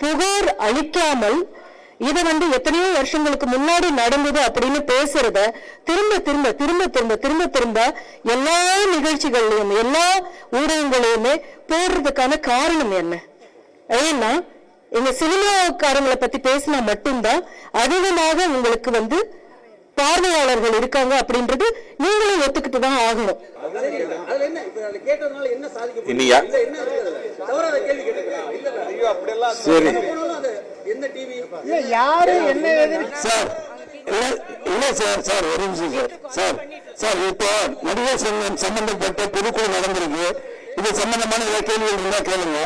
புகார் அளிக்காமல் இதை எத்தனையோ வருஷங்களுக்கு முன்னாடி நடந்தது அப்படின்னு பேசுறத திரும்ப திரும்ப திரும்ப திரும்ப திரும்ப திரும்ப எல்லா நிகழ்ச்சிகள்லயும் எல்லா ஊடகங்களையுமே போடுறதுக்கான காரணம் என்ன? ஏன்னா எங்க சினிமாக்காரங்களை பத்தி பேசினா மட்டும்தான் அதிகமாக உங்களுக்கு பார்வையாளர்கள் இருக்காங்க அப்படின்றது நீங்களும் ஒத்துக்கிட்டு தான் ஆகணும். இப்போ நடிகர் சங்கம் சம்பந்தப்பட்ட பொதுக்குழு நடந்திருக்கு. இது சம்பந்தமான கேள்விகள் இருந்தா கேளுங்க.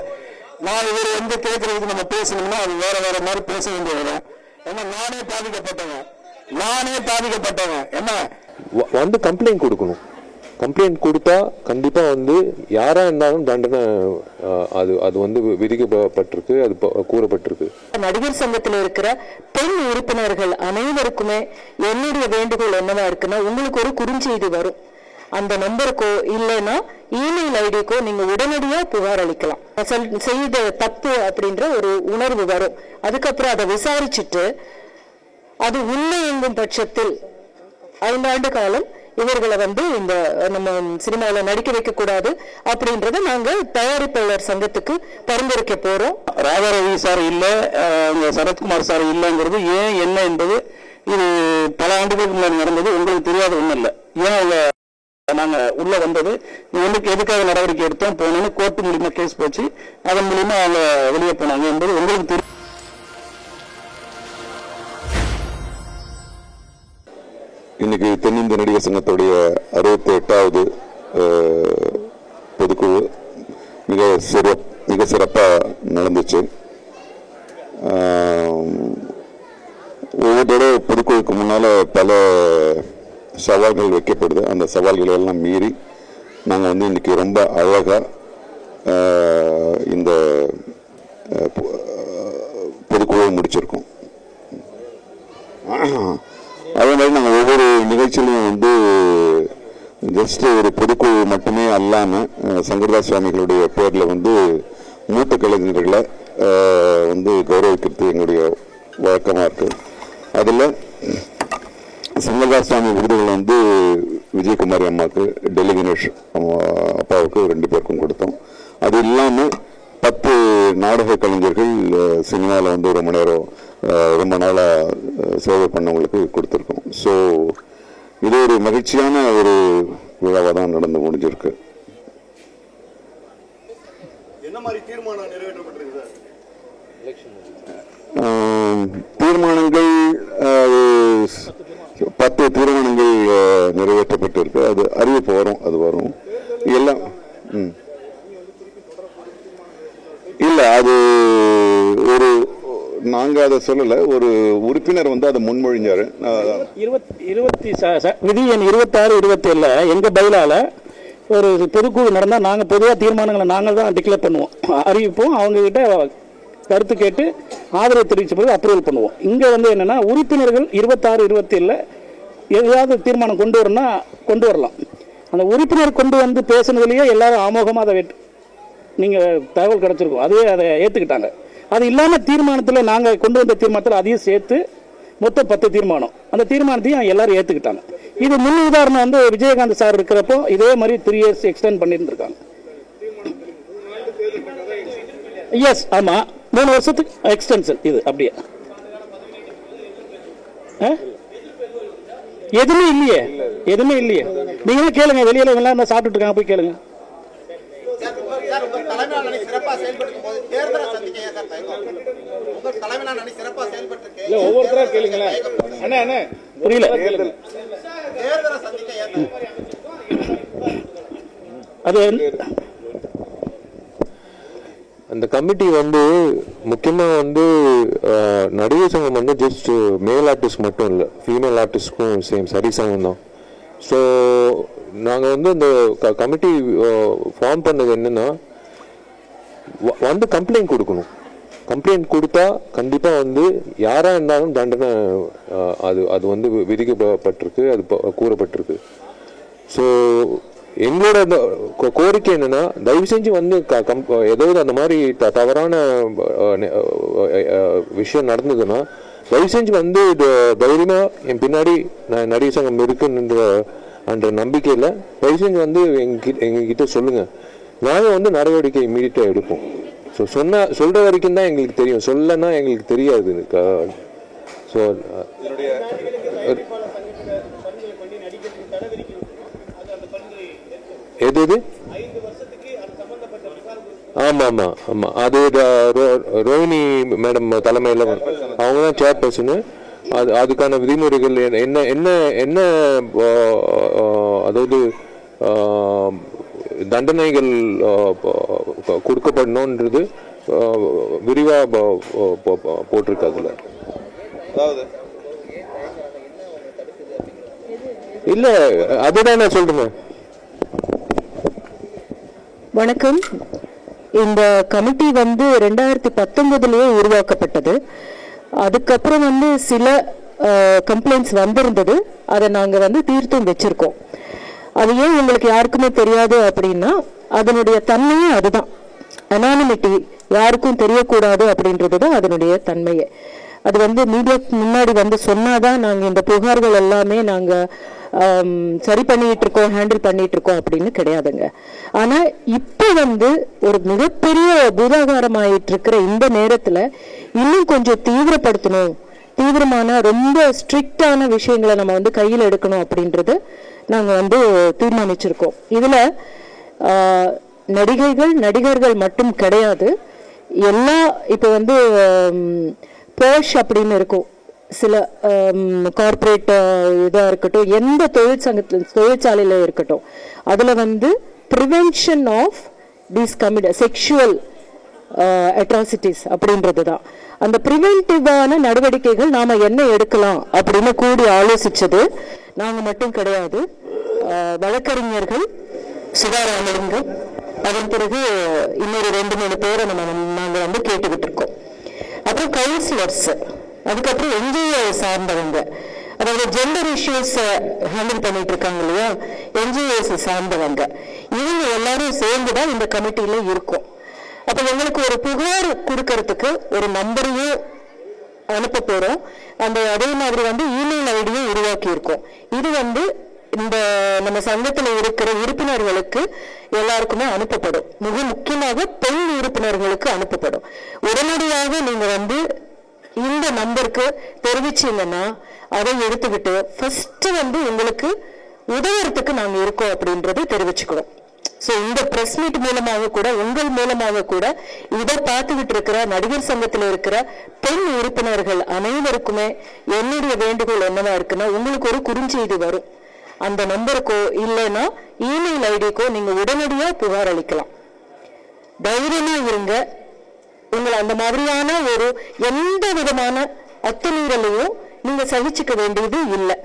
நான் இவர் கேட்கறதுக்கு நம்ம பேசணும்னா அது வேற வேற மாதிரி பேச வேண்டிய வரும். ஏன்னா நானே பாதிக்கப்பட்டவன் என்ன கம்ப்ளைண்ட் கொடுக்கணும். கம்ப்ளைண்ட் கொடுத்தா கண்டிப்பா யாரா இருந்தாலும் தண்டனை அது விதிக்கப்பட்டிருக்கு, அது கூறப்பட்டிருக்கு. நடிகர் சங்கத்தில் இருக்கிற பெண் உறுப்பினர்கள் அனைவருக்குமே என்னுடைய வேண்டுகோள் என்னவா இருக்குன்னா, உங்களுக்கு ஒரு குறுஞ்செய்தி வரும். அந்த நம்பருக்கோ இல்லைன்னா இமெயில் ஐடிக்கோ நீங்க உடனடியா புகார் அளிக்கலாம். செய்த தப்பு அப்படின்ற ஒரு உணர்வு வரும். அதுக்கப்புறம் அதை விசாரிச்சுட்டு அது உண்மை எங்கும் பட்சத்தில் 5 ஆண்டு காலம் இவர்களை இந்த நம்ம சினிமாவில் நடிக்க வைக்க கூடாது அப்படின்றத நாங்க தயாரிப்பாளர் சங்கத்துக்கு பரிந்துரைக்க போறோம். ராதாரவி சார் இல்ல, சரத்குமார் சார் இல்லைங்கிறது ஏன் என்ன என்பது இது பல ஆண்டுகளுக்கு முன்னாடி நடந்தது. உங்களுக்கு தெரியாத ஒண்ணும் இல்லை. ஏன் அவங்க நாங்க உள்ள வந்தது எதுக்காக நடவடிக்கை எடுத்தோம் போனோம்னு கோர்ட்டு மூலியமா கேஸ் போச்சு. அதன் மூலியமா அவங்க வெளியே போனாங்க என்பது உங்களுக்கு தெரியும். இன்னைக்கு தென்னிந்திய நடிகர் சங்கத்துடைய 68வது பொதுக்குழு மிக சிறப்பா நடந்துச்சு. ஒவ்வொரு தடவை பொதுக்குழுக்கு முன்னால பல சவால்கள் வைக்கப்படுது. அந்த சவால்களை எல்லாம் மீறி நாங்கள் இன்னைக்கு ரொம்ப அழகா இந்த பொதுக்குழுவை முடிச்சிருக்கோம். அதே மாதிரி நாங்கள் ஒவ்வொரு நிகழ்ச்சியிலும் ஜஸ்ட் ஒரு பொதுக்குழு மட்டுமே அல்லாமல் சங்கரதாஸ் சுவாமிகளுடைய பேரில் மூத்த கலைஞர்களை கௌரவிக்கிறது எங்களுடைய வழக்கமாக இருக்கு. அதில் சங்கரதாஸ் சுவாமி விருதுகள் விஜயகுமாரி அம்மாவுக்கு, டெல்லி கணேஷ் அப்பாவுக்கு 2 பேருக்கும் கொடுத்தோம். அது இல்லாமல் 10 நாடக கலைஞர்கள் சினிமாவில் ரொம்ப நாளாக சேவை பண்ணவங்களுக்கு கொடுத்துருக்கோம். ஸோ இது ஒரு மகிழ்ச்சியான ஒரு விழாவாக தான் நடந்து முடிஞ்சிருக்கு. தீர்மானங்கள் 10 தீர்மானங்கள் நிறைவேற்றப்பட்டிருக்கு. அது அறிவிப்பு வரும். அது வரும் எல்லாம் இல்லை. அது ஒரு நாங்க அதை சொல்லல, ஒரு உறுப்பினர் அதை முன்மொழிஞ்சாரு. விதி எண் 26, 27 எங்க பைலால ஒரு பொதுக்குழு நடந்தா நாங்க பொதுவாக தீர்மானங்களை நாங்கள் தான் டிக்ளேர் பண்ணுவோம், அறிவிப்போம். அவங்க கிட்ட கருத்து கேட்டு ஆதரவு தெரிவிச்ச பிறகு அப்ரூவல் பண்ணுவோம். இங்க என்னன்னா உறுப்பினர்கள் 26, 27 ஏதாவது தீர்மானம் கொண்டு வரணும்னா கொண்டு வரலாம். அந்த உறுப்பினர் கொண்டு பேசுனதுலயே எல்லாரும் ஆமோகமாக அதை நீங்க தகவல் கிடைச்சிருக்கும். அதுவே அதை ஏத்துக்கிட்டாங்க. அது இல்லாம தீர்மானத்தில் நாங்க கொண்டு வந்த தீர்மானத்தில் அதையும் சேர்த்து மொத்தம் 10 தீர்மானம். அந்த தீர்மானத்தையும் எல்லாரும் ஏத்துக்கிட்டாங்க. இது முன் உதாரணம் விஜயகாந்த் சார் இருக்கிறப்போ இதே மாதிரி 3 years எக்ஸ்டெண்ட் பண்ணியிருந்திருக்காங்க. எஸ், ஆமா, 3 வருஷத்துக்கு எக்ஸ்டென்ஷன். இது அப்படியே எதுவுமே இல்லையே. நீங்க கேளுங்க, வெளியில எல்லாம் சாப்பிட்டு இருக்காங்க, போய் கேளுங்க. ஒவ்வொருத்தரா கேளுங்களேன். புரியல. அது அந்த கமிட்டி முக்கியமா நடிகர் சங்கம் ஜஸ்ட் மேல் ஆர்டிஸ்ட் மட்டும் இல்லை, ஃபீமேல் ஆர்டிஸ்ட்க்கும் சேம் சரிசமம் தான். ஸோ நாங்கள் அந்த கமிட்டி ஃபார்ம் பண்ணது என்னன்னா, கம்ப்ளைண்ட் கொடுக்கணும். கம்ப்ளைண்ட் கொடுத்தா கண்டிப்பா யாரா இருந்தாலும் தண்டனை அது விதிக்கப்பட்டிருக்கு, அது கூறப்பட்டிருக்கு. ஸோ எங்களோட கோரிக்கை என்னன்னா, தயவு செஞ்சு வந்து ஏதாவது அந்த மாதிரி தவறான விஷயம் நடந்ததுன்னா தயவு செஞ்சு வந்து தைரியமா என் பின்னாடி நடிகர் சங்கம் இருக்குன்ற நம்பிக்கையில் தயவு செஞ்சு வந்து எங்ககிட்ட சொல்லுங்க. நாங்கள் வந்து நடவடிக்கை இமீடியட்டாக எடுப்போம். ஸோ சொல்ற வரைக்கும் தான் எங்களுக்கு தெரியும், சொல்லனா எங்களுக்கு தெரியாது. ஸோ எது ஆமா அது ரோஹிணி மேடம் தலைமையில் அவங்க தான் சேர்பர்சனு. அதுக்கான விதிமுறைகள் என்ன என்ன என்ன அதாவது தண்டனைகள் கொடுக்கப்படணுன்றது விரிவா போட்டிருக்கு. அதுல இல்ல அதுதான் நான் சொல்றேன். வணக்கம். இந்த கமிட்டி வந்து 2019 உருவாக்கப்பட்டது. அதுக்கப்புறம் வந்து சில கம்ப்ளைண்ட்ஸ் வந்திருந்தது. அதை நாங்கள் வந்து தீர்த்தும் வச்சிருக்கோம். அது ஏன் உங்களுக்கு யாருக்குமே தெரியாது அப்படின்னா அதனுடைய தன்மையே அதுதான். அனானிமிட்டி, யாருக்கும் தெரியக்கூடாது அப்படின்றது தான் அதனுடைய தன்மையே. அது வந்து மீடியாக்கு முன்னாடி வந்து சொன்னாதான் நாங்கள் இந்த புகார்கள் எல்லாமே நாங்கள் சரி பண்ணிட்டு இருக்கோம், ஹேண்டில் பண்ணிட்டு இருக்கோம் அப்படின்னு கிடையாதுங்க. ஆனா இப்ப வந்து ஒரு மிகப்பெரிய பூதாகாரமாயிட்டு இருக்கிற இந்த நேரத்துல இன்னும் கொஞ்சம் தீவிரப்படுத்தணும், தீவிரமான ரொம்ப ஸ்ட்ரிக்டான விஷயங்களை நம்ம வந்து கையில் எடுக்கணும் அப்படின்றது நாங்க வந்து தீர்மானிச்சிருக்கோம். இதுல நடிகர்கள் மட்டும் கிடையாது, எல்லா இப்ப வந்து போஷ் அப்படின்னு இருக்கும், சில கார்பரேட் இதாக இருக்கட்டும், எந்த தொழிற்சாலையில இருக்கட்டும், அதுல வந்து prevention of these sexual atrocities அப்படின்றது தான். அந்த ப்ரிவென்டிவான நடவடிக்கைகள் நாம என்ன எடுக்கலாம் அப்படின்னு கூடி ஆலோசிச்சது நாங்க மட்டும் கிடையாது. வழக்கறிஞர்கள் சுதாராமலிங்கம், அதன் பிறகு இன்னொரு 2-3 பேரை நாங்க வந்து கேட்டுக்கிட்டு இருக்கோம். அப்புறம் கவுன்சிலர்ஸ், அதுக்கப்புறம் என்ஜிஓ சார்ந்தவங்க, அதாவது ஜெண்டர் இஷ்யூஸ் ஹேண்டில் பண்ணிட்டு இருக்காங்க இல்லையா, என்ஜிஓஸ் சார்ந்தவங்க, இவங்க எல்லாரும் சேர்ந்துதான் இந்த கமிட்டியில இருக்கும். அப்ப எங்களுக்கு ஒரு புகார் கொடுக்கறதுக்கு ஒரு நம்பரையும் அனுப்ப போறோம். அதே மாதிரி வந்து இமெயில் ஐடியும் உருவாக்கி இருக்கோம். இது வந்து இந்த நம்ம சங்கத்துல இருக்கிற உறுப்பினர்களுக்கு எல்லாருக்குமே அனுப்பப்படும். மிக முக்கியமாக பெண் உறுப்பினர்களுக்கு அனுப்பப்படும். உடனடியாக நீங்க வந்து இந்த நம்பருக்கு தெரிவிச்சீங்கன்னா அதை எடுத்துக்கிட்டு ஃபர்ஸ்ட் வந்து உங்களுக்கு உதவுறதுக்கு நாங்க இருக்கோம் அப்படின்றது தெரிவிச்சுக்கிறோம். ஸோ இந்த பிரஸ் மீட் மூலமாக கூட, உங்கள் மூலமாக கூட இதை பார்த்துக்கிட்டு இருக்கிற நடிகர் சங்கத்தில் இருக்கிற பெண் உறுப்பினர்கள் அனைவருக்குமே என்னுடைய வேண்டுகோள் என்னவா இருக்குன்னா, உங்களுக்கு ஒரு குறுஞ்செய்தி வரும். அந்த நம்பருக்கோ இல்லைன்னா இமெயில் ஐடிக்கோ நீங்க உடனடியா புகார் அளிக்கலாம். தைரியமா இருங்க. உங்களை அந்த மாதிரியான ஒரு எந்த விதமான அத்துமீறலையும் நீங்க சகிச்சுக்க வேண்டியது இல்லை.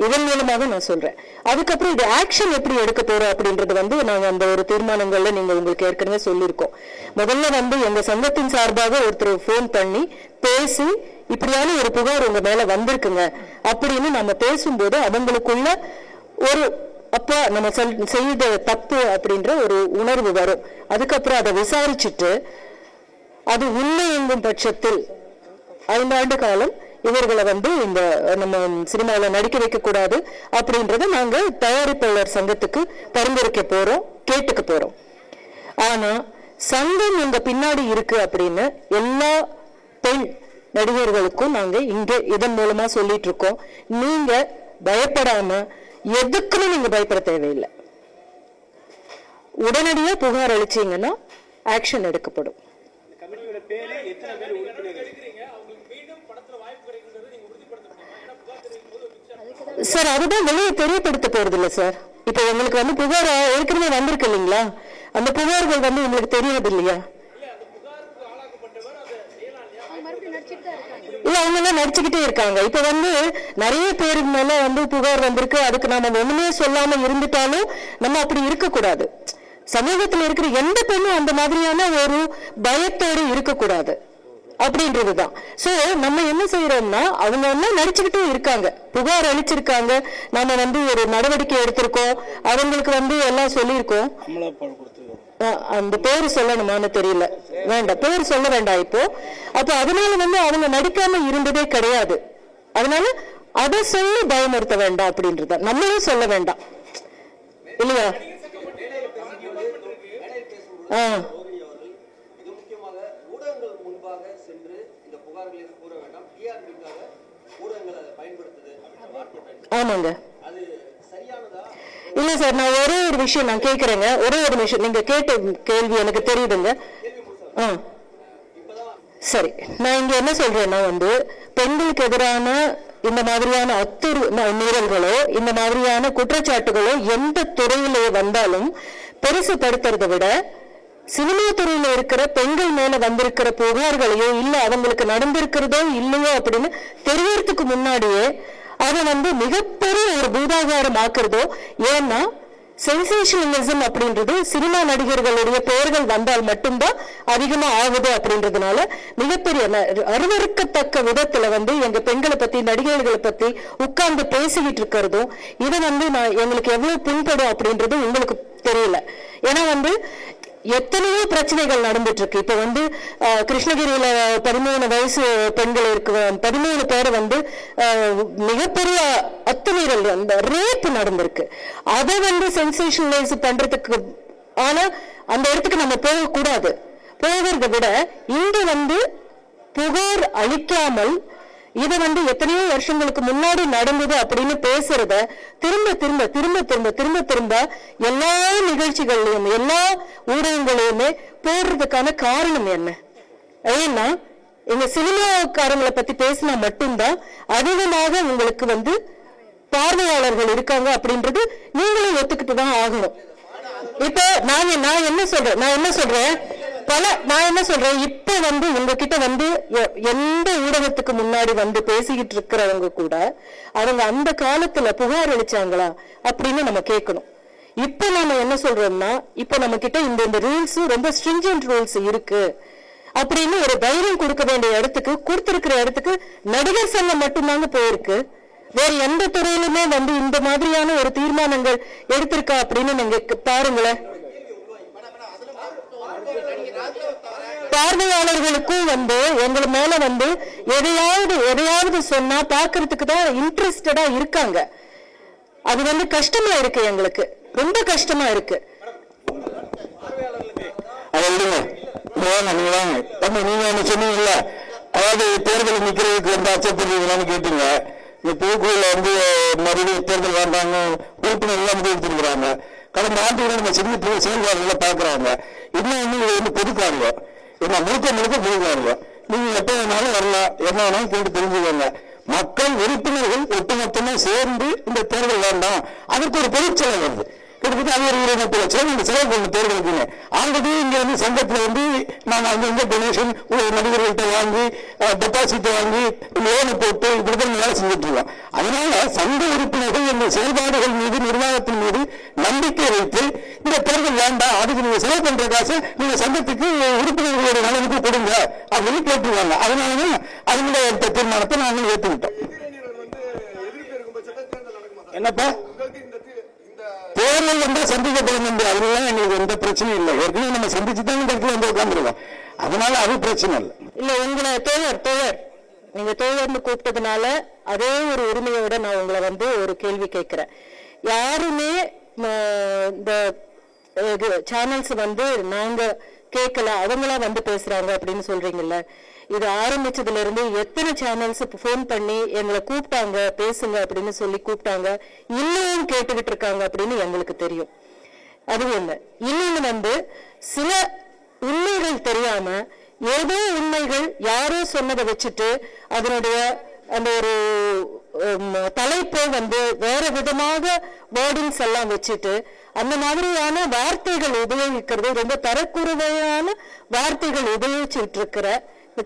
இதன் மூலமாக நான் சொல்றேன். அதுக்கப்புறம் இது ஆக்ஷன் எப்படி எடுக்க போறோம் அப்படின்றது வந்து நாங்க அந்த ஒரு தீர்மானங்கள்ல நீங்க உங்களுக்கு ஏற்கனவே சொல்லியிருக்கோம். முதல்ல வந்து எங்க சங்கத்தின் சார்பாக ஒருத்தர் போன் பண்ணி பேசி இப்படியான ஒரு புகார் உங்க மேல வந்திருக்குங்க அப்படின்னு நம்ம பேசும்போது அவங்களுக்குள்ள ஒரு அப்ப நம்ம செய்த தப்பு அப்படின்ற ஒரு உணர்வு வரும். அதுக்கப்புறம் அதை விசாரிச்சுட்டு அது உண்மை எங்கும் பட்சத்தில் 5 ஆண்டு காலம் இவர்களை வந்து இந்த நம்ம சினிமாவில் நடிக்க வைக்க கூடாது அப்படின்றத நாங்க தயாரிப்பாளர் சங்கத்துக்கு பரிந்துரைக்க போறோம், கேட்டுக்க போறோம். ஆனா சங்கம் எங்க பின்னாடி இருக்கு அப்படின்னு எல்லா பெண் நடிகர்களுக்கும் நாங்க இங்க இதன் மூலமா சொல்லிட்டு இருக்கோம். நீங்க பயப்படாம, எதுக்குமே நீங்க பயப்பட தேவையில்லை. உடனடியா புகார் அளிச்சீங்கன்னா ஆக்ஷன் எடுக்கப்படும். சார் அதுதான் வெளியே தெரியப்படுத்த போறது இல்லை சார். இப்ப உங்களுக்கு வந்து புகார் ஏற்கனவே வந்திருக்கு இல்லைங்களா, அந்த புகார்கள் வந்து உங்களுக்கு தெரியாது இல்லையா? இல்ல, அவங்க எல்லாம் நடிச்சுக்கிட்டே இருக்காங்க. இப்ப வந்து நிறைய பேருக்கு மேல வந்து புகார் வந்திருக்கு. அதுக்கு நாம ஒண்ணுமே சொல்லாம இருந்துட்டாலும் நம்ம அப்படி இருக்கக்கூடாது. சமூகத்தில் இருக்கிற எந்த பெண்ணும் அந்த மாதிரியான ஒரு பயத்தோடு இருக்கக்கூடாது. அப்படின்றதுதான். சோ நம்ம என்ன செய்யறோம்னா அவங்க எல்லாம் நடிச்சுக்கிட்டே இருக்காங்க, புகார் அளிச்சிருக்காங்க, நம்ம வந்து ஒரு நடவடிக்கை எடுத்திருக்கோம், அவங்களுக்கு வந்து எல்லாம் சொல்லியிருக்கோம். அந்த பேரு சொல்லணுமான்னு தெரியல, வேண்டாம் பேர் சொல்ல வேண்டாம் இப்போ. அப்ப அதனால வந்து அவங்க நடிக்காம இருந்ததே கிடையாது. அதனால அதை சொல்லி பயமுறுத்த வேண்டாம் அப்படின்றத நம்மளும் சொல்ல வேண்டாம் இல்லையா? ஆமாங்க. இல்ல சார், நான் ஒரே ஒரு விஷயம் நான் கேக்குறேங்க, ஒரே ஒரு விஷயம். நீங்க கேட்ட கேள்வி எனக்கு தெரியுதுங்க. சரி, நான் இங்க என்ன சொல்றேன்னா வந்து பெண்களுக்கு எதிரான இந்த மாதிரியான மீறல்களோ இந்த மாதிரியான குற்றச்சாட்டுகளோ எந்த துறையிலே வந்தாலும் பெருசுபடுத்துறதை விட சினிமா துறையில இருக்கிற பெண்கள் மேல வந்திருக்கிற புகார்களையோ இல்ல அவங்களுக்கு நடந்திருக்கிறதோ இல்லையோ அப்படின்னு தெரியறதுக்கு முன்னாடியே அதை வந்து மிகப்பெரிய ஒரு பூதாகாரம் ஆக்குறதோ. ஏன்னா சென்சேஷனலிசம் அப்படின்றது சினிமா நடிகர்களுடைய பெயர்கள் வந்தால் மட்டும்தான் அதிகமா ஆகுது அப்படின்றதுனால மிகப்பெரிய அருவருக்கத்தக்க விதத்துல வந்து எங்க பெண்களை பத்தி நடிகர்களை பத்தி உட்கார்ந்து பேசிக்கிட்டு இருக்கிறதும் இதை வந்து நான் எங்களுக்கு எவ்வளவு புண்படும் அப்படின்றது உங்களுக்கு தெரியல. ஏன்னா வந்து எத்தனையோ பிரச்சனைகள் நடந்துட்டு இருக்கு. இப்ப வந்து கிருஷ்ணகிரியில 13 வயசு பெண்கள் இருக்கு, 13 பேரை வந்து மிகப்பெரிய அத்துமீறல் அந்த ரேப் நடந்திருக்கு. அதை வந்து சென்சேஷனலைஸ் பண்றதுக்கு ஆனா அந்த இடத்துக்கு நம்ம போகக்கூடாது. போகிறத விட இங்க வந்து புகார் அளிக்காமல் இதை வந்து எத்தனையோ வருஷங்களுக்கு முன்னாடி நடந்தது அப்படின்னு பேசுறத திரும்ப திரும்ப திரும்ப திரும்ப திரும்ப திரும்ப எல்லா நிகழ்ச்சிகள்லயும் எல்லா ஊடகங்களையுமே போடுறதுக்கான காரணம் என்ன? ஏன்னா எங்க சினிமாக்காரங்களை பத்தி பேசினா மட்டும்தான் அதிகமாக உங்களுக்கு வந்து பார்வையாளர்கள் இருக்காங்க அப்படின்றது நீங்களும் ஒத்துக்கிட்டு தான் ஆகணும். இப்ப நான் என்ன சொல்றேன் இப்ப வந்து உங்ககிட்ட வந்து எந்த ஊடகத்துக்கு முன்னாடி வந்து பேசிக்கிட்டு இருக்கிறவங்க கூட அவங்க அந்த காலத்துல புகார் அளிச்சாங்களா அப்படின்னு நம்ம கேட்கணும். இப்ப நாம என்ன சொல்றோம்னா இப்ப நம்ம கிட்ட இந்த ரூல்ஸ் ரொம்ப ஸ்ட்ரிஞ்சன்ட் ரூல்ஸ் இருக்கு அப்படின்னு ஒரு தைரியம் கொடுக்க வேண்டிய இடத்துக்கு கொடுத்திருக்கிற இடத்துக்கு நடிகர் சங்கம் மட்டும்தாங்க போயிருக்கு. வேற எந்த துறையிலுமே வந்து இந்த மாதிரியான ஒரு தீர்மானங்கள் எடுத்திருக்கா அப்படின்னு நீங்க பாருங்களேன். பார்வையாளர்களுக்கும் வந்து எங்க மேல வந்து எதையாவது சொன்னா பாக்குறதுக்கு தான் இன்ட்ரெஸ்டடா இருக்காங்க. அது வந்து கஷ்டமா இருக்கு, எங்களுக்கு ரொம்ப கஷ்டமா இருக்கு. நீங்க என்ன சொன்னீங்கல்ல, அதாவது தேர்தல் நிக்கிறதுக்கு வந்து அச்சப்படுறீங்களான்னு கேட்டீங்க. இந்த தூக்குல வந்து மறுபடியும் தேர்தல் வேண்டாங்க உறுப்பினர் எல்லாம் முடிவெடுத்துருக்குறாங்க. கடந்த ஆண்டுகளை நம்ம சின்ன செயல்பாடுகளை பாக்குறாங்க. இன்னும் இதை வந்து பொதுக்காருங்க, என்ன முழுக்க பொதுக்காருங்க. நீங்க எப்ப வேணாலும் வரலாம், என்ன வேணாலும் கேட்டு தெரிஞ்சுக்கோங்க. மக்கள் உறுப்பினர்கள் ஒட்டுமொத்தமா சேர்ந்து இந்த தேர்தல் வேண்டாம், அதற்கு ஒரு பொதுச்செலவு வருது. கிட்டத்தட்ட அது ஒரு 20 லட்சம் நீங்க செலவு பண்ணணும் தேர்தலுக்குன்னு. ஆல்ரெடி இங்க வந்து சங்கத்துல வந்து நாங்க அங்கங்க டொனேஷன் நடிகர்கள்ட்ட வாங்கி டெபாசிட் வாங்கி லோனை போட்டு இப்படிதான் வேலை செஞ்சுட்டு இருக்கோம். அதனால சங்க உறுப்பினர்கள் இந்த செயல்பாடுகள் மீது நிர்வாகத்தின் மீது நம்பிக்கை வைத்து இந்த தேர்தல் வேண்டாம், அதுக்கு நீங்க செலவு பண்ற காசு நீங்க சங்கத்துக்கு உறுப்பினர்களுடைய நலனுக்கு கொடுங்க அப்படின்னு கேட்டுருவாங்க. அதனாலதான் அதனுடைய தீர்மானத்தை நாங்கள் ஏற்றுக்கிட்டோம். என்னப்பா தேர்தல் வந்து சந்திக்கப்படும் என்று அதெல்லாம் எங்களுக்கு எந்த பிரச்சனையும் இல்லை. ஏற்கனவே நம்ம சந்திச்சு தான் இந்த இடத்துல வந்து உட்காந்துருக்கோம். அதனால அது பிரச்சனை இல்லை. இல்ல உங்களை தோழர் நீங்க தோழர்னு கூப்பிட்டதுனால அதே ஒரு உரிமையோட நான் உங்களை வந்து ஒரு கேள்வி கேட்கிறேன். யாருமே இந்த சேனல்ஸ் வந்து நாங்க கேட்கல, அவங்களா வந்து பேசுறாங்க அப்படின்னு சொல்றீங்கல்ல. இது ஆரம்பிச்சதுல இருந்து எத்தனை சேனல்ஸ் போன் பண்ணி எங்களை கூப்பிட்டாங்க பேசுங்க அப்படின்னு சொல்லி கூப்பிட்டாங்க, இன்னும் கேட்டுக்கிட்டு இருக்காங்க அப்படின்னு எங்களுக்கு தெரியும். அது ஒண்ணு. இன்னொன்னு வந்து சில உண்மைகள் தெரியாம ஏதோ உண்மைகள் யாரோ சொன்னதை வச்சுட்டு அதனுடைய அந்த ஒரு தலைப்பை வந்து வேற விதமாக வேர்டிங்ஸ் எல்லாம் வச்சுட்டு அந்த மாதிரியான வார்த்தைகள் உபயோகிக்கிறது, ரொம்ப தரக்குறைவான வார்த்தைகள் உபயோகிச்சுட்டு இருக்கிற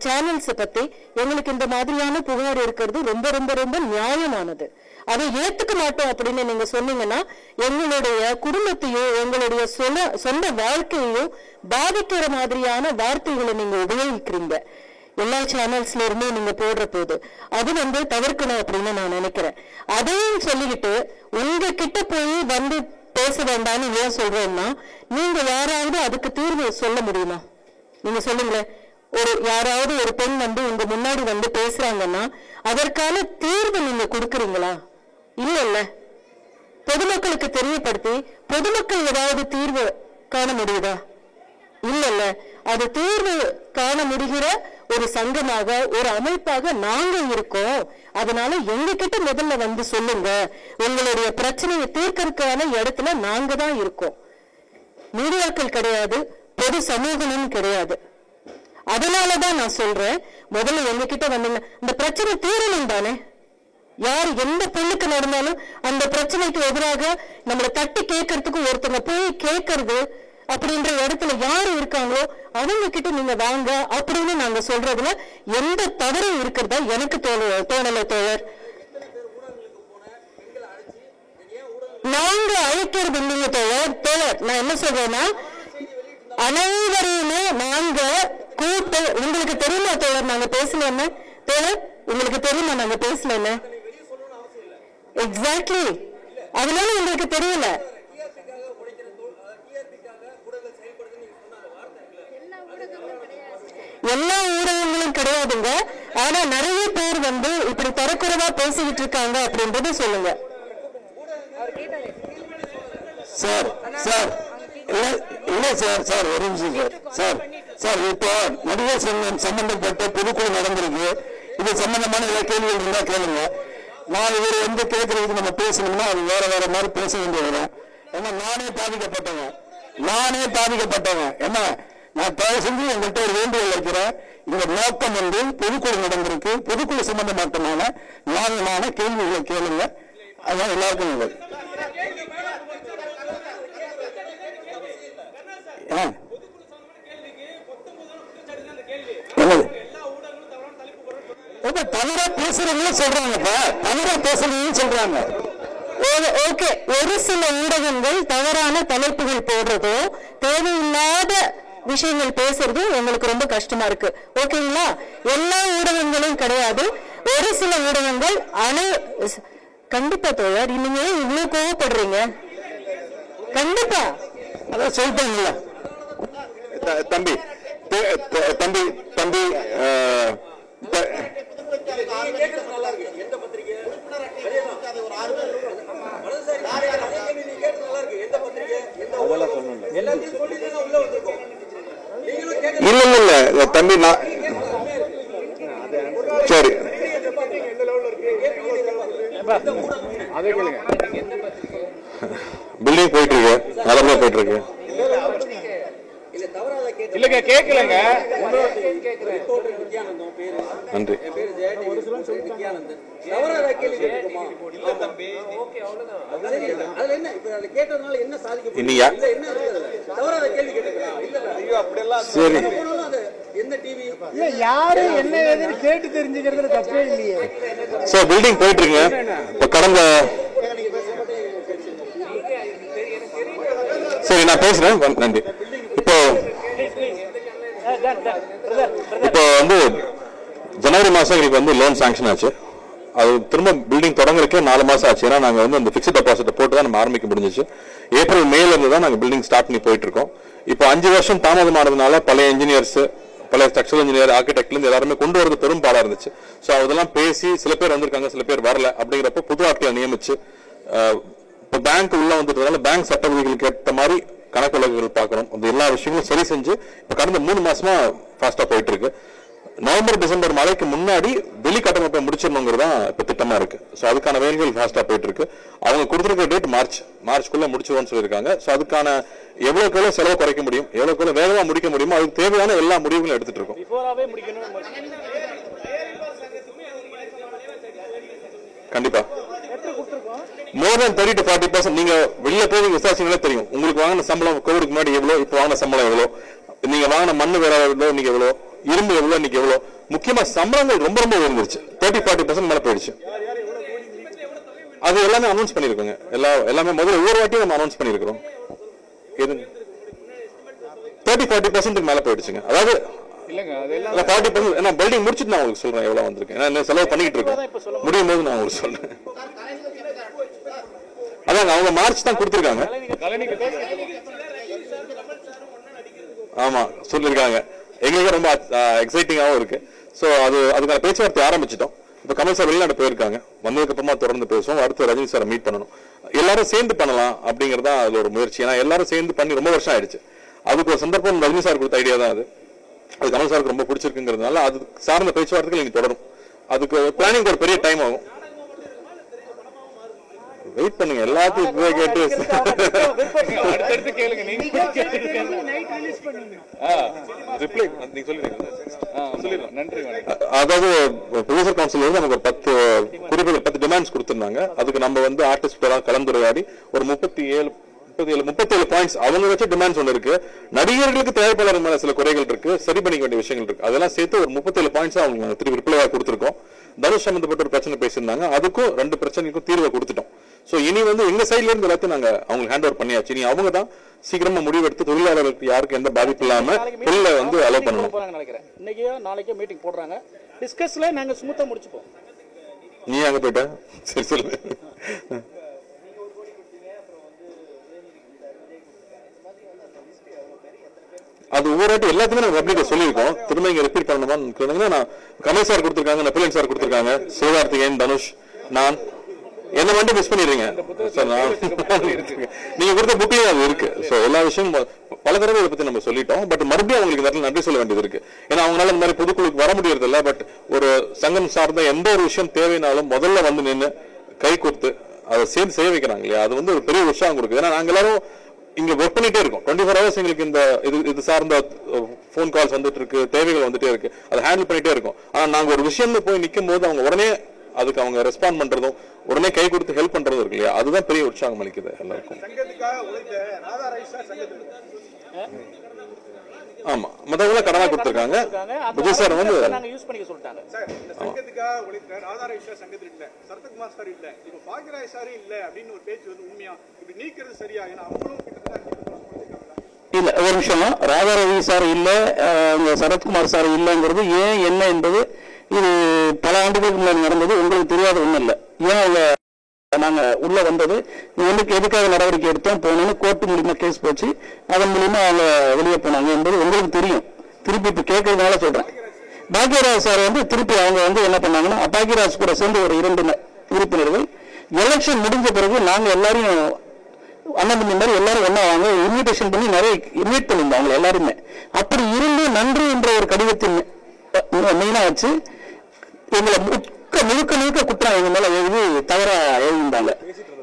சேனல்ஸ் பத்தி எங்களுக்கு இந்த மாதிரியான புகார் இருக்கிறது ரொம்ப ரொம்ப ரொம்ப நியாயமானது. அதை ஏத்துக்க மாட்டோம் அப்படின்னு நீங்க சொன்னீங்கன்னா எங்களுடைய குடும்பத்தையும் எங்களுடைய சொந்த வாழ்க்கையையும் பாதிக்கிற மாதிரியான வார்த்தைகளை நீங்க உபயோகிக்கிறீங்க. எல்லா சேனல்ஸ்ல இருந்து நீங்க போடுற போது அது தவிர்க்கணும் அப்படின்னு நான் நினைக்கிறேன். அதையும் சொல்லிக்கிட்டு உங்ககிட்ட போய் பேச வேண்டாம்னு ஏன் சொல்றேன்னா, நீங்க யாராவது அதுக்கு தீர்வு சொல்ல முடியுமா? நீங்க சொல்லுங்களேன். யாராவது ஒரு பெண் உங்க முன்னாடி பேசுறாங்கன்னா அதற்கான தீர்வு நீங்க கொடுக்குறீங்களா? இல்ல. பொதுமக்களுக்கு தெரியப்படுத்தி பொதுமக்கள் ஏதாவது தீர்வு காண முடியுதா? இல்ல. அது தீர்வு காண முடிகிற ஒரு சங்கமாக ஒரு அமைப்பாக நாங்க இருக்கோம். அதனால எங்க கிட்ட முதல்ல சொல்லுங்க. உங்களுடைய பிரச்சனையை தீர்க்கறதுக்கான இடத்துல நாங்க தான் இருக்கோம். மீடியாக்கள் கிடையாது, பொது சமூகமும் கிடையாது. அதனாலதான் நான் சொல்றேன், முதல்ல எங்க கிட்ட இந்த பிரச்சனை தீரணும் தானே. யார் எந்த பெண்ணுக்கு நடந்தாலும் அந்த பிரச்சனைக்கு எதிராக நம்மளை தட்டி கேட்கறதுக்கு ஒருத்தங்க போய் கேட்கறது அப்படின்ற இடத்துல யாரு இருக்காங்களோ அவங்க கிட்ட நீங்க வாங்க அப்படின்னு நாங்க சொல்றதுல எந்த தவறும் இருக்கிறதா எனக்கு தோணல தோழர். நாங்க அழைக்கிறது இல்லைங்க தோழர். நான் என்ன சொல்றேன்னா, அனைவரையுமே நாங்க கூப்பிட்டு, உங்களுக்கு தெரியுமா தோழர் நாங்க பேசல என்ன? தோழர் உங்களுக்கு தெரியுமா நாங்க பேசல என்ன? எக்ஸாக்ட்லி. அதனால உங்களுக்கு தெரியல. எல்லா ஊடகங்களும் கிடையாதுங்க. ஆனா நிறைய பேர் இப்படி தரக்குறைவா பேசிக்கிட்டு இருக்காங்க அப்படின்றது சொல்லுங்க. சார் சார் இல்ல சார் சார் ஒரு நிமிஷம் சார் சார் இப்போ நடிகர் சங்கம் சம்பந்தப்பட்ட பொதுக்குழு நடந்திருக்கு. இது சம்பந்தமான எல்லா கேள்விகள் இருந்தா கேளுங்க. நான் இவர் கேட்கறதுக்கு நம்ம பேசணும்னா அது வேற மாதிரி பேச வேண்டிய வரும். ஏன்னா நானே பாதிக்கப்பட்டவன். என்ன நான் தயவு செஞ்சு எங்கள்கிட்ட ஒரு வேண்டுகோள் வைக்கிறேன். இந்த நோக்கம் பொதுக்குழு நடந்திருக்கு. பொதுக்குழு சம்பந்தமான நியாயமான கேள்விகளை கேளுங்க. அதான் எல்லாருக்கும் நல்லது. தவறா பேசுறவங்களும் சொல்றாங்க. ஓகே, ஒரு சில ஊடகங்கள் தவறான தலைப்புகள் போடுறதோ தேவையில்லாத விஷயங்கள் பேசுறதும் எங்களுக்கு ரொம்ப கஷ்டமா இருக்கு. ஓகேங்களா? எல்லா ஊடகங்களும் கிடையாது, ஒரு சில ஊடகங்கள். கண்டிப்பா தோழர், நீங்க இவ்வளவு கோவப்படுறீங்க? கண்டிப்பா அதான் சொல்லிட்டாங்கல்ல தம்பி தம்பி தம்பி இல்ல தம்பி நான் சரி பில்டிங் போயிட்டு இருக்கு, நல்லபடியா போயிட்டு இருக்கு. இல்லங்க கேட்கலங்க. நன்றி. யாரு என்ன ஏதுன்னு கேட்டு தெரிஞ்சுக்கிறது தப்பே இல்லையே. சார் பில்டிங் போயிட்டு இருக்குங்க. இப்ப கடந்த சரி நான் பேசுறேன். நன்றி. இப்போ ஜனவரி மாசம் எங்களுக்கு லோன் சாங்ஷன் ஆச்சு. அது திரும்ப பில்டிங் தொடங்குறதுக்கே 4 மாசம் ஆச்சு. ஏன்னா நாங்க அந்த பிக்ஸ்ட் டெபாசிட் போட்டு தான் நம்ம ஆரம்பிக்க முடிஞ்சிச்சு. ஏப்ரல் மேல இருந்து தான் நாங்க பில்டிங் ஸ்டார்ட் பண்ணி போயிட்டு இருக்கோம். இப்போ 5 வருஷம் தாமதமானதுனால பழைய இன்ஜினியர்ஸ், பழைய ஸ்ட்ரக்சரல் இன்ஜினியர், ஆர்கிடெக்ட்ல இருந்து எல்லாருமே கொண்டு வரது பெரும் பாடா இருந்துச்சு. ஸோ அதெல்லாம் பேசி சில பேர் வந்திருக்காங்க, சில பேர் வரல. அப்படிங்கிறப்ப புது ஆட்களை நியமிச்சு இப்போ பேங்க் உள்ள வந்துட்டதால பேங்க் சட்ட விதிகளுக்கு ஏற்ற மாதிரி கணக்கு வழக்குகள் பார்க்கணும். அந்த எல்லா விஷயங்களும் சரி செஞ்சு இப்போ கடந்த 3 மாசமா ஃபாஸ்டா போயிட்டு இருக்கு. நவம்பர் டிசம்பர் மழைக்கு முன்னாடி வெளி கட்டமைப்பை முடிச்சிடணுங்கிறதா இப்ப திட்டமா இருக்கு. ஸோ அதுக்கான வேலைகள் ஃபாஸ்டா போயிட்டு இருக்கு. அவங்க கொடுத்துருக்க டேட் மார்ச்க்குள்ள முடிச்சிடுவோம்னு சொல்லியிருக்காங்க. ஸோ அதுக்கான எவ்வளவுக்குள்ள செலவு குறைக்க முடியும், எவ்வளவுக்குள்ள வேகமா முடிக்க முடியுமோ அதுக்கு தேவையான எல்லா முடிவுகளும் எடுத்துட்டு இருக்கோம். கண்டிப்பா மோர் தென் 30 to 40%. நீங்க வெளியில போய் விசாரிச்சீங்களே தெரியும். உங்களுக்கு வாங்கின சம்பளம் கோவிடுக்கு முன்னாடி எவ்வளவு, இப்போ வாங்கின சம்பளம் எவ்வளவு, நீங்க வாங்கின மண்ணு வேற எவ்வளவு, இன்னைக்கு எவ்வளவு, இரும்பு எவ்வளவு, இன்னைக்கு எவ்வளவு. முக்கியமா சம்பளங்கள் ரொம்ப ரொம்ப உயர்ந்துருச்சு. 30-40% மேல போயிடுச்சு. அது எல்லாமே அனௌன்ஸ் பண்ணிருக்கோங்க. எல்லாமே முதல்ல ஒவ்வொரு வாட்டியும் நம்ம அனௌன்ஸ் பண்ணிருக்கிறோம். 30-40% மேல போயிடுச்சுங்க. அதாவது 40% நான் பில்டிங் முடிச்சுட்டு நான் உங்களுக்கு சொல்றேன் எவ்வளவு வந்திருக்கு. நான் செலவு பண்ணிட்டு இருக்கேன், முடியும் போது நான் உங்களுக்கு சொல்றேன். அதாங்க அவங்க மார்ச் தான் கொடுத்துருக்காங்க. ஆமா சொல்லிருக்காங்க. எங்களுக்கு ரொம்ப எக்ஸைட்டிங்காகவும் இருக்கு. ஸோ அதுக்கான பேச்சுவார்த்தை ஆரம்பிச்சிட்டோம். இப்போ கமல் சார் வெளிநாடு போயிருக்காங்க, வந்ததுக்கு அப்புறமா தொடர்ந்து பேசுவோம். அடுத்து ரஜினி சாரை மீட் பண்ணணும், எல்லாரும் சேர்ந்து பண்ணலாம் அப்படிங்கறதா அது ஒரு முயற்சி. ஏன்னா எல்லாரும் சேர்ந்து பண்ணி ரொம்ப வருஷம் ஆயிடுச்சு. அதுக்கு ஒரு சந்தர்ப்பம் ரஜினி சார் கொடுத்த ஐடியா தான் அது கமல் சாருக்கு ரொம்ப பிடிச்சிருக்குங்கிறதுனால அது சார்ந்த பேச்சுவார்த்தைகள் இங்க தொடரும். அதுக்கு பிளானிங் ஒரு பெரிய டைம் ஆகும். வெயிட் பண்ணுங்க, எல்லாத்தையும் கேட்டு அதாவது ப்ரொடியூசர் கவுன்சில் வந்து நமக்கு ஒரு 10 குறிப்புகள் 10 டிமாண்ட்ஸ் கொடுத்திருந்தாங்க. அதுக்கு நம்ம வந்து ஆர்டிஸ்ட் கலந்துரையாடி ஒரு 37 பாயிண்ட்ஸ் அவங்க வச்ச டிமாண்ட்ஸ் ஒன்று இருக்கு. நடிகர்களுக்கு தேவைப்பாளர் மேல சில குறைகள் இருக்கு, சரி பண்ணிக்க வேண்டிய விஷயங்கள் இருக்கு. அதெல்லாம் சேர்த்து ஒரு 37 பாயிண்ட்ஸ் அவங்க திருப்பி ரிப்ளையா கொடுத்திருக்கோம். தனுஷ் சம்பந்தப்பட்ட ஒரு பிரச்சனை பேசியிருந்தாங்க, அதுக்கும் 2 பிரச்சனைக்கும் தீர்வை கொடுத்துட்டோம். சோ இனி வந்து எங்க சைட்ல இருந்து எல்லாத்தையும் நாங்க அவங்களுக்கு ஹேண்ட் ஓவர் பண்ணியாச்சு. இனி அவங்க தான் சீக்கிரமா முடிவெடுத்து தொழிலாளர்களுக்கு யாருக்கு எந்த பாதிப்பு இல்லாம தொழில வந்து அலோவ் பண்ணணும். இன்னைக்கோ நாளைக்கோ மீட்டிங் போடுறாங்க, டிஸ்கஸ்ல நாங்க ஸ்மூத்தா முடிச்சுப்போம். நீ அங்க போயிட்ட சரி சொல்லு. அது ஒவ்வொரு எல்லாத்துமே நம்ம பப்ளிக்க சொல்லியிருக்கோம். திரும்ப இங்க ரிப்பீட் பண்ணணுமா? நான் கமல் சார் கொடுத்திருக்காங்க, நெப்போலியன் சார் கொடுத்திருக்காங்க, சிவகார்த்திகேயன், தனுஷ், நான் என்ன மட்டும் மிஸ் பண்ணிடுறீங்க சார். நீங்க கொடுத்த புக்லயும் அது இருக்கு. சோ எல்லா விஷயமும் பல தடவை இதை பத்தி நம்ம சொல்லிட்டோம். பட் மறுபடியும் அவங்களுக்கு நன்றி சொல்ல வேண்டியது இருக்கு. ஏன்னா அவங்களால இந்த மாதிரி பொதுக்குழுக்கு வர முடியறது இல்ல. பட் ஒரு சங்கம் சார்ந்த எந்த ஒரு விஷயம் தேவைனாலும் முதல்ல வந்து நின்று கை கொடுத்து அதை சேர்ந்து செய்ய வைக்கிறாங்க இல்லையா, அது வந்து ஒரு பெரிய உற்சாகம் கொடுக்குது. ஏன்னா நாங்க எல்லாரும் இங்க ஒர்க் பண்ணிட்டே இருக்கோம். 24 hours எங்களுக்கு இந்த இது சார்ந்த போன் கால்ஸ் வந்துட்டு இருக்கு, தேவைகள் வந்துட்டே இருக்கு, அதை ஹேண்டில் பண்ணிட்டே இருக்கோம். ஆனா நாங்க ஒரு விஷயம் போய் நிற்கும் போது அவங்க உடனே அதுக்கு அவங்க ரெஸ்பாண்ட் பண்றதும் உடனே கை கொடுத்து ஹெல்ப் பண்றதும் இருக்கு இல்லையா, அதுதான் பெரிய உற்சாகம் அளிக்குது எல்லாருக்கும். ஆமா, மத்தவங்க கடனா கொடுத்திருக்காங்க. விஜய் சார் வந்து யூஸ் பண்ணிக்க சொல்லிட்டாங்க. சங்கத்துக்காக உழைத்த ராதா ரவிஷா சங்கத்தில் இல்ல, சரத்குமார் சார் இல்ல, இப்ப பாக்யராஜ் சார் இல்ல அப்படின்னு ஒரு பேச்சு வந்து உண்மையா இப்படி நீக்கிறது சரியா? ஏன்னா அவங்களும் இல்ல. ஒரு நிமிஷம், ராதா ரவி சார் இல்ல, சரத்குமார் சார் இல்லங்கிறது ஏன் என்ன என்பது இது பல ஆண்டுகளுக்கு முன்னாடி நடந்தது, உங்களுக்கு தெரியாத ஒண்ணும் இல்ல. ஏன் அவங்க நாங்க உள்ள வந்தது எதுக்காக நடவடிக்கை எடுத்தோம் போனோம்னு கோர்ட்டு மூலியமா கேஸ் போச்சு, அதன் மூலியமா அவங்க வெளியே போனாங்க என்பது உங்களுக்கு தெரியும். திருப்பி இப்ப கேட்கறதுனால சொல்றேன். பாக்யராஜ் சார் வந்து திருப்பி அவங்க வந்து என்ன பண்ணாங்கன்னா, பாக்யராஜ் கூட சேர்ந்து ஒரு 2 உறுப்பினர்கள் எலெக்ஷன் முடிஞ்ச பிறகு நாங்க எல்லாரையும் அண்ணன் மாதிரி எல்லாரும் ஒன்னா வாங்க இன்விடேஷன் பண்ணி நிறைய இன்வைட் பண்ணியிருந்தோம் அவங்க எல்லாருமே. அப்படி இருந்து நன்றி என்ற ஒரு கடிதத்தின் மெயினா வச்சு எங்களை முழுக்க குற்றம் எங்க மேல எழுதி தவறா எழுதியிருந்தாங்க,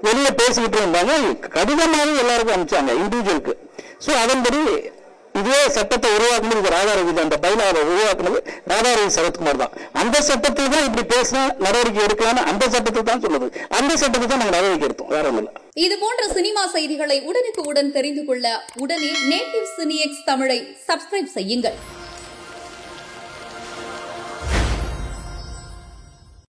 வெளியே பேசிக்கிட்டு இருந்தாங்க. கடிதமாகவும் எல்லாருக்கும் அனுப்பிச்சாங்க இண்டிவிஜுவலுக்கு. சோ அதன்படி இதே சட்டத்தை உருவாக்குனது ராதாரவி தான், அந்த பைலாவை உருவாக்குனது ராதாரவி சரத்குமார் தான். அந்த சட்டத்தில் தான் இப்படி பேசினா நடவடிக்கை எடுக்கலாம்னு அந்த சட்டத்தை தான் சொல்லுது. அந்த சட்டத்தை தான் நாங்கள் நடவடிக்கை எடுத்தோம், வேற ஒன்றும் இல்லை. இது போன்ற சினிமா செய்திகளை உடனுக்குடன் தெரிந்து கொள்ள உடனே நேட்டிவ் சினிஎக்ஸ் தமிழை சப்ஸ்கிரைப் செய்யுங்கள்.